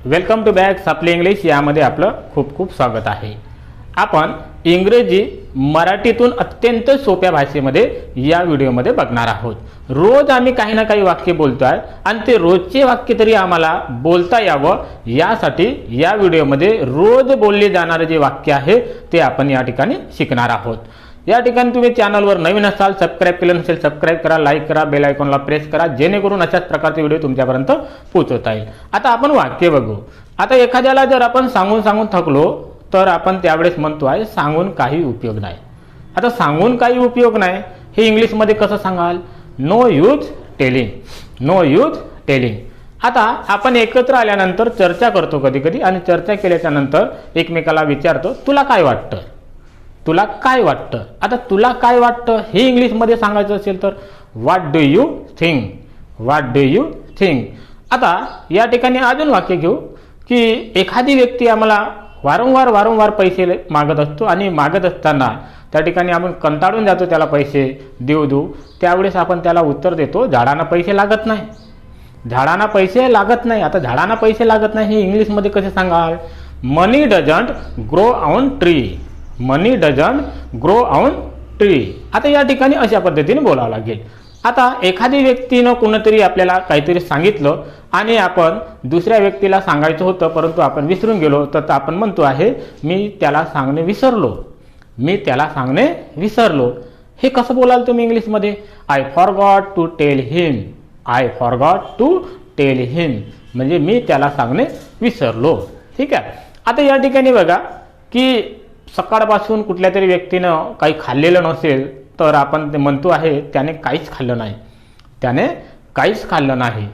Welcome to back सापली English यामध्ये आपलं खूप खूप स्वागत आहे। आपण इंग्रजी मराठीतून अत्यंत सोप्या भाषेमध्ये या व्हिडिओमध्ये बघणार आहोत। रोज आम्ही काही ना काही वाक्य बोलतोय आणि ते रोजचे वाक्य तरी आम्हाला बोलता यावं यासाठी या व्हिडिओमध्ये रोज बोलले जाणारे जे वाक्य आहे ते आपण या ठिकाणी शिकणार आहोत। या ठिकाणी तुम्ही चॅनलवर नवीन असाल, सबस्क्राइब केलं नसेल सबस्क्राइब करा, लाईक करा, बेल आयकॉनला प्रेस करा जेणेकरून अशाच प्रकारचे व्हिडिओ तुमच्यापर्यंत पोहोचवता येईल। आता आपण वाक्य बघू। आता एखाद्याला जर आपण सांगून थकलो तर आपण त्यावेळेस म्हणतो आहे सांगून काही उपयोग नाही। आता सांगून काही उपयोग नाही हे इंग्लिश मध्ये कसं सांगाल? No use telling, no use telling. आता आपण एकत्र आल्यानंतर चर्चा करतो कधी कधी आणि चर्चा केल्याच्या नंतर एकमेकाला विचारतो तुला काय वाटतं, तुला काय वाटतं। आता तुला काय वाटतं हे इंग्लिश मध्ये सांगायचं असेल तर what do you think, what do you think. आता या ठिकाणी अजून वाक्य घेऊ की एखादी व्यक्ती आम्हाला वारंवार पैसे मागत असतो आणि मागत असताना त्या ठिकाणी आपण कंटाळून जातो त्याला पैसे देऊ त्यावेळेस आपण त्याला उत्तर देतो झाडांना पैसे लागत नाही, झाडांना पैसे लागत नाही। आता झाडांना पैसे लागत नाही हे इंग्लिश मध्ये कसे सांगाल? Money doesn't grow on tree, money doesn't grow on tree. आता या ठिकाणी अशा पद्धतीने बोलावं लागेल। आता एखादी व्यक्तीनं कोणतरी आपल्याला काहीतरी सांगितलं आणि आपण दुसऱ्या व्यक्तीला सांगायचं होतं परंतु आपण विसरून गेलो तर आपण म्हणतो आहे मी त्याला सांगणे विसरलो, मी त्याला सांगणे विसरलो। हे कसं बोलाल तुम्ही इंग्लिश मध्ये? I forgot to tell him, I forgot to tell him म्हणजे मी त्याला सांगणे विसरलो। ठीक आहे। आता या ठिकाणी बघा की सकाळपासून कुठल्या तरी व्यक्तीनं काही खाल्लेलं नसेल तर आपण ते म्हणतो आहे त्याने काहीच खाल्लं नाही, त्याने काहीच खाल्लं नाही।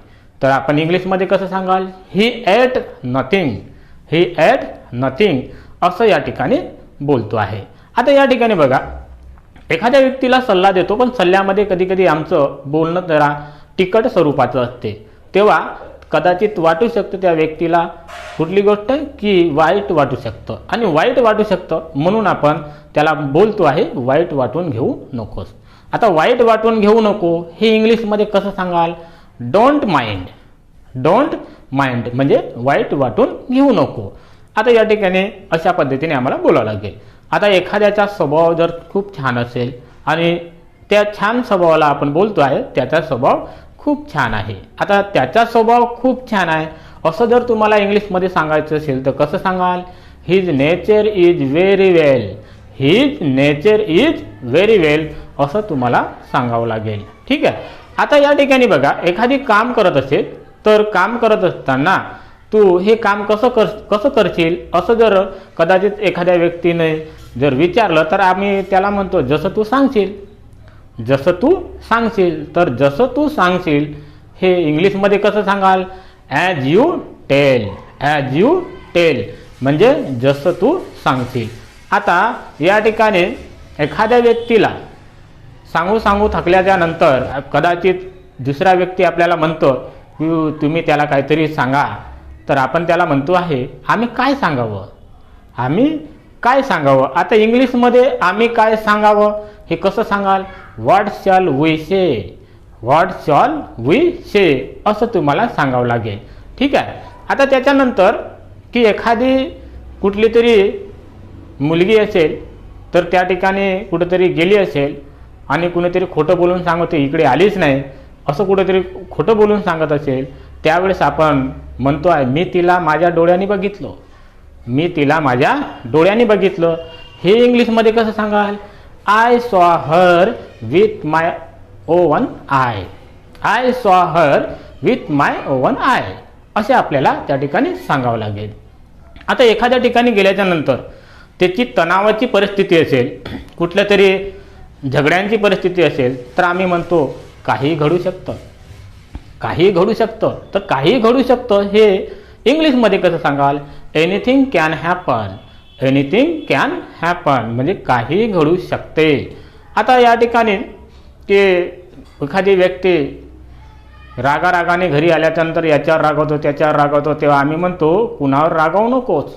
तर आपण इंग्लिशमध्ये कसं सांगाल? ही एट नथिंग, ही एट नथिंग असं या ठिकाणी बोलतो आहे। आता या ठिकाणी बघा एखाद्या व्यक्तीला सल्ला देतो पण सल्ल्यामध्ये कधी कधी आमचं बोलणं जरा तिखट स्वरूपाचं असते तेव्हा कदाचित वाटू शकतं त्या व्यक्तीला कुठली गोष्ट की वाईट वाटू शकतं आणि वाईट वाटू शकतं म्हणून आपण त्याला बोलतो आहे वाईट वाटून घेऊ नकोस। आता वाईट वाटून घेऊ नको हे इंग्लिशमध्ये कसं सांगाल? डोंट माइंड, डोंट माइंड म्हणजे वाईट वाटून घेऊ नको। आता या ठिकाणी अशा पद्धतीने आम्हाला बोलावं लागेल। आता एखाद्याचा स्वभाव जर खूप छान असेल आणि त्या छान स्वभावाला आपण बोलतो आहे त्याचा स्वभाव खूप छान आहे। आता त्याचा स्वभाव खूप छान आहे असं जर तुम्हाला इंग्लिशमध्ये सांगायचं असेल तर कसं सांगाल? His nature is very well, his nature is very well असं तुम्हाला सांगावं लागेल। ठीक आहे। आता या ठिकाणी बघा एखादी काम करत असेल तर काम करत असताना तू हे काम कसं करशील असं जर कदाचित एखाद्या व्यक्तीने जर विचारलं तर आम्ही त्याला म्हणतो जसं तू सांगशील, जसं तू सांगशील। तर जसं तू सांगशील हे इंग्लिशमध्ये कसं सांगाल? As you tell, as you tell म्हणजे जसं तू सांगशील। आता या ठिकाणी एखाद्या व्यक्तीला सांगू थकल्याच्या नंतर कदाचित दुसरा व्यक्ती आपल्याला म्हणतो की तुम्ही त्याला काहीतरी सांगा तर आपण त्याला म्हणतो आहे आम्ही काय सांगावं, आम्ही काय सांगावं। आता इंग्लिशमध्ये आम्ही काय सांगावं हे कसं सांगाल? What shall we say, what shall we say असं तुम्हाला सांगावं लागेल। ठीक आहे। आता त्याच्यानंतर की एखादी कुठली तरी मुलगी असेल तर त्या ठिकाणी कुठेतरी गेली असेल आणि कुणीतरी खोटं बोलून सांगते इकडे आलीच नाही असं कुठेतरी खोटं बोलून सांगत असेल त्यावेळेस आपण म्हणतो आहे मी तिला माझ्या डोळ्यांनी बघितलं, मी तिला माझ्या डोळ्यांनी बघितलं। हे इंग्लिशमध्ये कसं सांगाल? I saw her with my oven I, I saw her with my oven I असे आपल्याला त्या ठिकाणी सांगावं लागेल। आता एखाद्या ठिकाणी गेल्याच्या नंतर त्याची तणावाची परिस्थिती असेल, कुठल्या तरी झगड्यांची परिस्थिती असेल तर आम्ही म्हणतो काही घडू शकतं, काही घडू शकतं। तर काही घडू शकतं हे इंग्लिशमध्ये कसं सांगाल? Anything can happen, anything can happen म्हणजे काही घडू शकते। आता या ठिकाणी की एखादी व्यक्ती रागाने घरी आल्याच्यानंतर याच्यावर रागवतो त्याच्यावर रागवतो तेव्हा आम्ही म्हणतो कुणावर रागावू नकोस,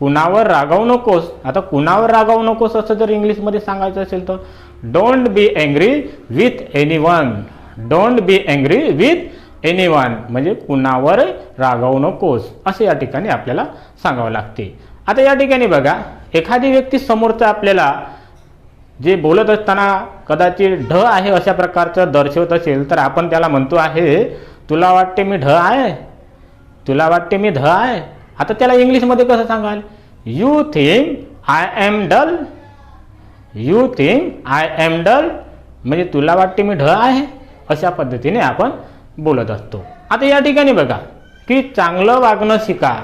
कुणावर रागावू नकोस। आता कुणावर रागावू नकोस असं जर इंग्लिशमध्ये सांगायचं असेल तर don't be angry with anyone, don't be angry with anyone म्हणजे कुणावर रागावू नकोस असे या ठिकाणी आपल्याला सांगावं लागते. आता या ठिकाणी बघा, एखादी व्यक्ती समोरचा आपल्याला जे बोलत असताना कदाचित ढ आहे अशा प्रकारचं दर्शवत असेल तर आपण त्याला म्हणतो आहे, तुला वाटते मी ढ आहे, तुला वाटते मी ढ आहे. आता त्याला इंग्लिशमध्ये कसं सांगाल? You think I am dull, you think I am dull म्हणजे तुला वाटते मी ढ आहे, अशा पद्धतीने आपण बोलत असतो. आता या ठिकाणी बघा की चांगलं वागणं शिका.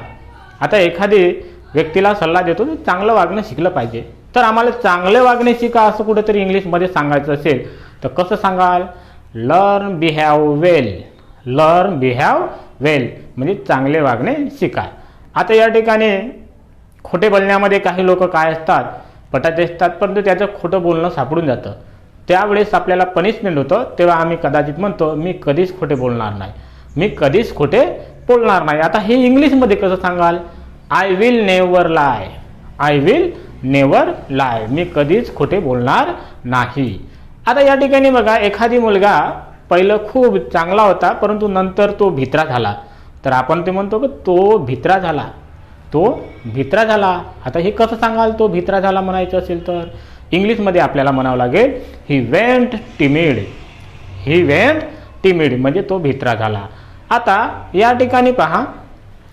आता एखादी व्यक्तीला सल्ला देतो की चांगलं वागणं शिकलं पाहिजे, तर आम्हाला चांगले वागणे शिका असं कुठेतरी इंग्लिशमध्ये सांगायचं असेल तर कसं सांगाल? लर्न बिहेव वेल, लर्न बिहेव वेल म्हणजे चांगले वागणे शिका. आता या ठिकाणी खोटे बोलण्यामध्ये काही लोक काय असतात, पटाचे असतात, परंतु त्याचं खोटं बोलणं सापडून जातं. त्यावेळेस आपल्याला पनिशमेंट होतं. तेव्हा आम्ही कदाचित म्हणतो मी कधीच खोटे बोलणार नाही, मी कधीच खोटे बोलणार नाही. आता हे इंग्लिशमध्ये कसं सांगाल? I will never lie, I will never lie मी कधीच खोटे बोलणार नाही. आता या ठिकाणी बघा, एखादी मुलगा पहिलं खूप चांगला होता परंतु नंतर तो भित्रा झाला, तर आपण ते म्हणतो की तो भित्रा झाला, तो भित्रा झाला. आता हे कसं सांगाल? तो भित्रा झाला म्हणायचं असेल तर इंग्लिशमध्ये आपल्याला म्हणावं लागेल he went timid, he went timid म्हणजे तो भित्रा झाला. आता या ठिकाणी पहा,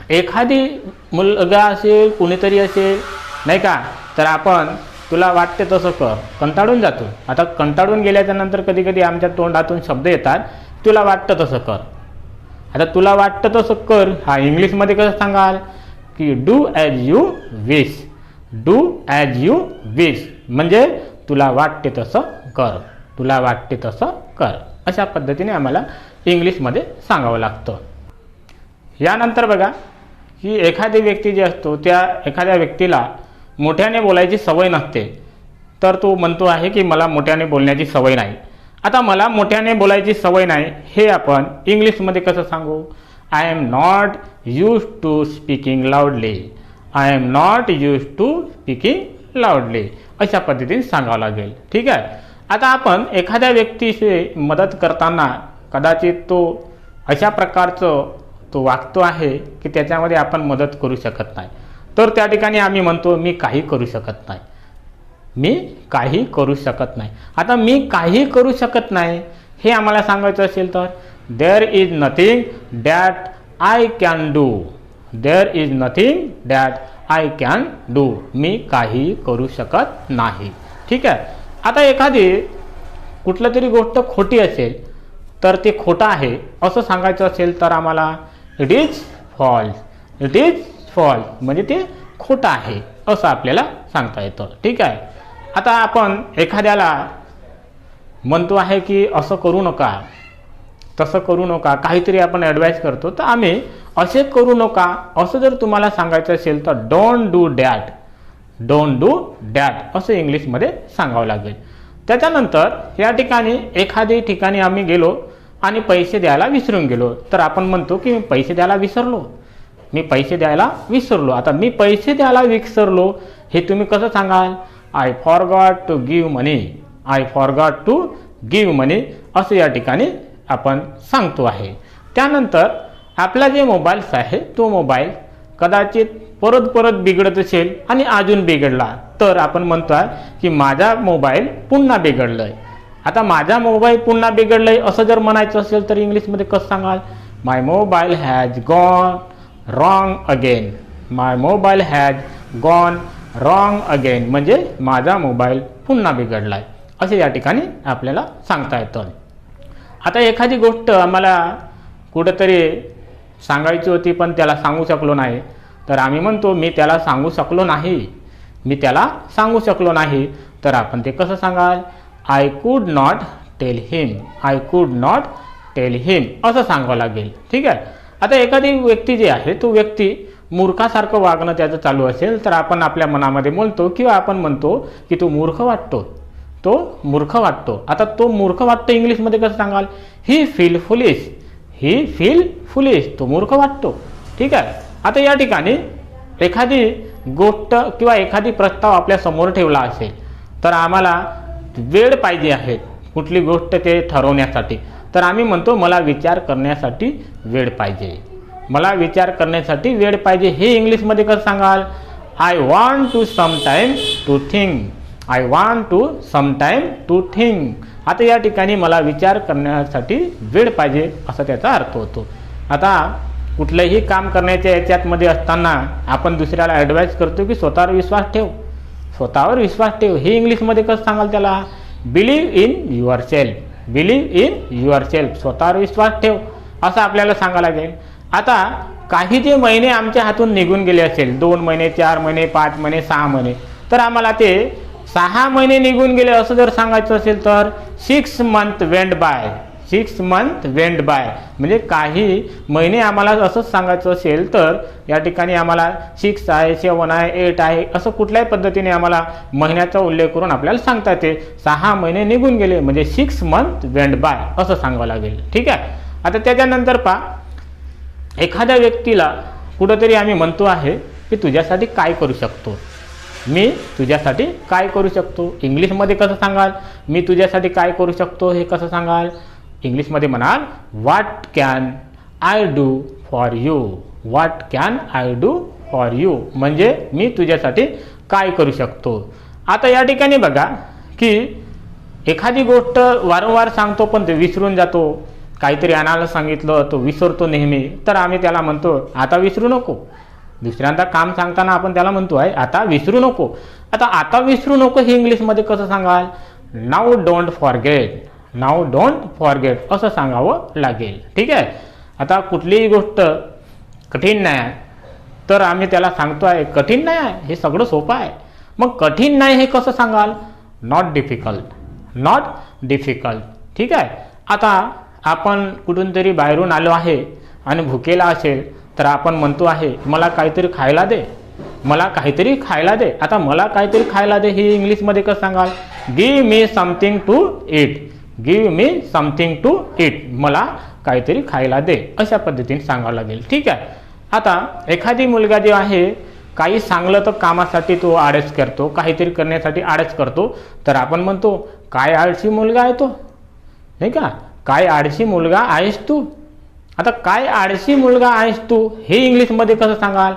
एखादी मुलगा असेल, कुणीतरी असेल नाही का, तर आपण तुला वाटते तसं कर, कंटाळून जातो. आता कंटाळून गेल्याच्या नंतर कधी कधी आमच्या तोंडातून शब्द येतात, तुला वाटतं तसं कर. आता तुला वाटतं तसं कर हा इंग्लिशमध्ये कसं सांगाल? की do as you wish, do as you wish म्हणजे तुला वाटते तसं कर, तुला वाटते तसं कर अशा पद्धतीने आम्हाला इंग्लिशमध्ये सांगावं लागतं. यानंतर बघा की एखादी व्यक्ती जी असतो त्या एखाद्या व्यक्तीला मोठ्याने बोलायची सवय नसते, तर तो म्हणतो आहे की मला मोठ्याने बोलण्याची सवय नाही. आता मला मोठ्याने बोलायची सवय नाही हे आपण इंग्लिशमध्ये कसं सांगू? I am not use to speaking loudly, I am not use to speaking loudly अशा पद्धतीने सांगावं लागेल. ठीक आहे. आता आपण एखाद्या व्यक्तीशी मदत करताना कदाचित तो अशा प्रकारचं तो वागतो आहे की त्याच्यामध्ये आपण मदत करू शकत नाही, तर त्या ठिकाणी आम्ही म्हणतो मी काही करू शकत नाही, मी काही करू शकत नाही. आता मी काही करू शकत नाही हे आम्हाला सांगायचं असेल तर there is nothing that I can do, there is nothing that I can do मी काही करू शकत नाही. ठीक आहे. आता एखादी कुठलं तरी गोष्ट खोटी असेल तर ते खोटं आहे असं सांगायचं असेल तर आम्हाला it is false, it is false म्हणजे ते खोटं आहे असं आपल्याला सांगता येतं. ठीक आहे. आता आपण एखाद्याला म्हणतो आहे की असं करू नका, तसं करू नका, काहीतरी आपण ॲडवाईस करतो, तर आम्ही असे करू नका असं जर तुम्हाला सांगायचं असेल तर don't do that, don't do that असं इंग्लिशमध्ये सांगावं लागेल. त्याच्यानंतर या ठिकाणी एखादी ठिकाणी आम्ही गेलो आणि पैसे द्यायला विसरून गेलो, तर आपण म्हणतो की मी पैसे द्यायला विसरलो, मी पैसे द्यायला विसरलो. आता मी पैसे द्यायला विसरलो हे तुम्ही कसं सांगाल? I forgot to give money, I forgot to give money असं या ठिकाणी आपण सांगतो आहे. त्यानंतर आपला जे मोबाईल्स आहे तो मोबाईल कदाचित परत परत बिघडत असेल आणि अजून बिघडला तर आपण म्हणतो आहे की माझा मोबाईल पुन्हा बिघडलंय. आता माझा मोबाईल पुन्हा बिघडलंय असं जर म्हणायचं असेल तर इंग्लिशमध्ये कसं सांगाल? My mobile has gone wrong again, my mobile has gone wrong again म्हणजे माझा मोबाईल पुन्हा बिघडलाय असे या ठिकाणी आपल्याला सांगता येतं. आता एखादी गोष्ट आम्हाला कुठेतरी सांगायची होती पण त्याला सांगू शकलो नाही, तर आम्ही म्हणतो मी त्याला सांगू शकलो नाही, मी त्याला सांगू शकलो नाही, तर आपण ते कसं सांगाल? I could not tell him, I could not tell him असं सांगावं लागेल. ठीक आहे. आता एखादी व्यक्ती जी आहे तो व्यक्ती मूर्खासारखं वागणं त्याचं चालू असेल तर आपण आपल्या मनामध्ये बोलतो किंवा आपण म्हणतो की तो मूर्ख वाटतो, तो मूर्ख वाटतो. आता तो मूर्ख वाटतो इंग्लिशमध्ये कसं सांगाल? ही फील फुलिश, ही फील फुलिश तो मूर्ख वाटतो. ठीक आहे. आता या ठिकाणी एखादी गोष्ट किंवा एखादी प्रस्ताव आपल्या समोर ठेवला असेल तर आम्हाला वेळ पाहिजे आहे कुठली गोष्ट ते ठरवण्यासाठी, तर आम्ही म्हणतो मला विचार करण्यासाठी वेळ पाहिजे, मला विचार करण्यासाठी वेळ पाहिजे. हे इंग्लिशमध्ये कसं सांगाल? I want to some time to think, I want to some time to think. आता या ठिकाणी मला विचार करण्यासाठी वेळ पाहिजे असा त्याचा अर्थ होतो. आता कुठलंही काम करण्याच्या याच्यामध्ये असताना आपण दुसऱ्याला ॲडवाईस करतो की स्वतःवर विश्वास ठेव, स्वतःवर विश्वास ठेव. हे इंग्लिशमध्ये कसं सांगाल त्याला? Believe in your self, believe in your self, स्वतःवर विश्वास ठेव असं आपल्याला सांगावं लागेल. आता काही जे महिने आमच्या हातून निघून गेले असेल, 2 महिने, 4 महिने, 5 महिने, 6 महिने, तर आम्हाला ते 6 महिने निघून गेले असं जर सांगायचं असेल तर 6 month went by, 6 month went by, म्हणजे काही महिने आम्हाला असंच सांगायचं असेल तर या ठिकाणी आम्हाला 6 आहे, 7 आहे, 8 आहे असं कुठल्याही पद्धतीने आम्हाला महिन्याचा उल्लेख करून आपल्याला सांगता येते. 6 महिने निघून गेले म्हणजे 6 मंथ वेंट बाय असं सांगावं लागेल. ठीक आहे. आता त्याच्यानंतर पहा, एखाद्या व्यक्तीला कुठंतरी आम्ही म्हणतो आहे की तुझ्यासाठी काय करू शकतो, मी तुझ्यासाठी काय करू शकतो. इंग्लिशमध्ये कसं सांगाल? मी तुझ्यासाठी काय करू शकतो हे कसं सांगाल? इंग्लिशमध्ये म्हणाल what can I do for you, what can I do for you, म्हणजे मी तुझ्यासाठी काय करू शकतो. आता या ठिकाणी बघा की एखादी गोष्ट वारंवार सांगतो पण ते विसरून जातो, काहीतरी आणायला सांगितलं तो विसरतो नेहमी, तर आम्ही त्याला म्हणतो आता विसरू नको. दुसऱ्यांदा काम सांगताना आपण त्याला म्हणतो आहे आता विसरू नको. आता विसरू नको हे इंग्लिशमध्ये कसं सांगाल? Now don't forget, now don't forget असं सांगावं लागेल. ठीक आहे. आता कुठलीही गोष्ट कठीण नाही आहे तर आम्ही त्याला सांगतो आहे कठीण नाही आहे, हे सगळं सोपं आहे. मग कठीण नाही हे कसं सांगाल? Not difficult, not difficult. ठीक आहे. आता आपण कुठून तरी बाहेरून आलो आहे आणि भुकेला असेल तर आपण म्हणतो आहे मला काहीतरी खायला दे, मला काहीतरी खायला दे. आता मला काहीतरी खायला दे हे इंग्लिशमध्ये कसं सांगाल? Give me something to eat, give me something to eat, मला काहीतरी खायला दे अशा पद्धतीने सांगावं लागेल. ठीक आहे. आता एखादी मुलगा जो आहे काही सांगलं तर कामासाठी तो आळस करतो, काहीतरी करण्यासाठी आळस करतो, तर आपण म्हणतो काय आळशी मुलगा आहे तो, नाही का, काय आळशी मुलगा आहेस तू. आता काय आळशी मुलगा आहेस तू हे इंग्लिशमध्ये कसं सांगाल?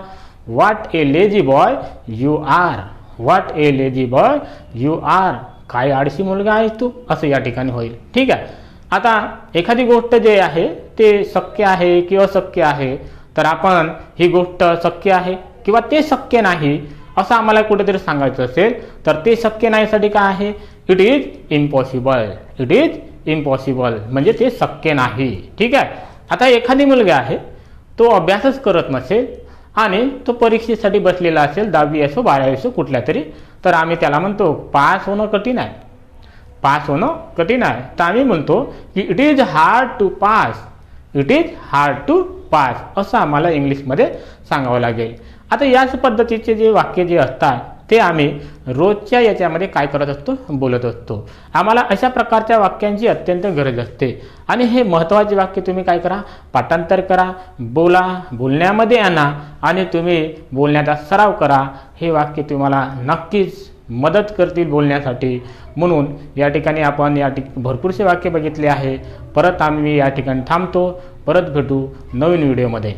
What a lazy boy you are, what a lazy boy you are, काय आळशी मुलगा आहेस तू असं या ठिकाणी होईल. ठीक आहे. आता एखादी गोष्ट जे आहे ते शक्य आहे की अशक्य आहे, तर आपण ही गोष्ट शक्य आहे किंवा ते शक्य नाही असं आम्हाला कुठेतरी सांगायचं असेल तर ते शक्य नाहीसाठी काय आहे? It is impossible, it is impossible, म्हणजे ते शक्य नाही. ठीक आहे. आता एखादी मुलगा आहे तो अभ्यासच करत नसेल आणि तो परीक्षेसाठी बसलेला असेल, 10वी असो 12वी असो कुठल्या तरी, तर आम्ही त्याला म्हणतो पास होणं कठीण आहे, पास होणं कठीण आहे. तर आम्ही म्हणतो की it is hard to pass, it is hard to pass असं आम्हाला इंग्लिशमध्ये सांगावं लागेल. आता याच पद्धतीचे जे वाक्य जे असतात ते आम्ही रोजच्या याच्यामध्ये काय करत असतो? बोलत असतो. आम्हाला अशा प्रकारच्या वाक्यांची अत्यंत गरज असते आणि हे महत्त्वाचे वाक्य तुम्ही काय करा? पाठांतर करा, बोला, बोलण्यामध्ये आणा आणि तुम्ही बोलण्याचा सराव करा. हे वाक्य तुम्हाला नक्कीच मदत करतील बोलण्यासाठी. म्हणून या ठिकाणी आपण भरपूरसे वाक्य बघितले आहे. परत आम्ही या ठिकाणी थांबतो. परत भेटू नवीन व्हिडिओमध्ये.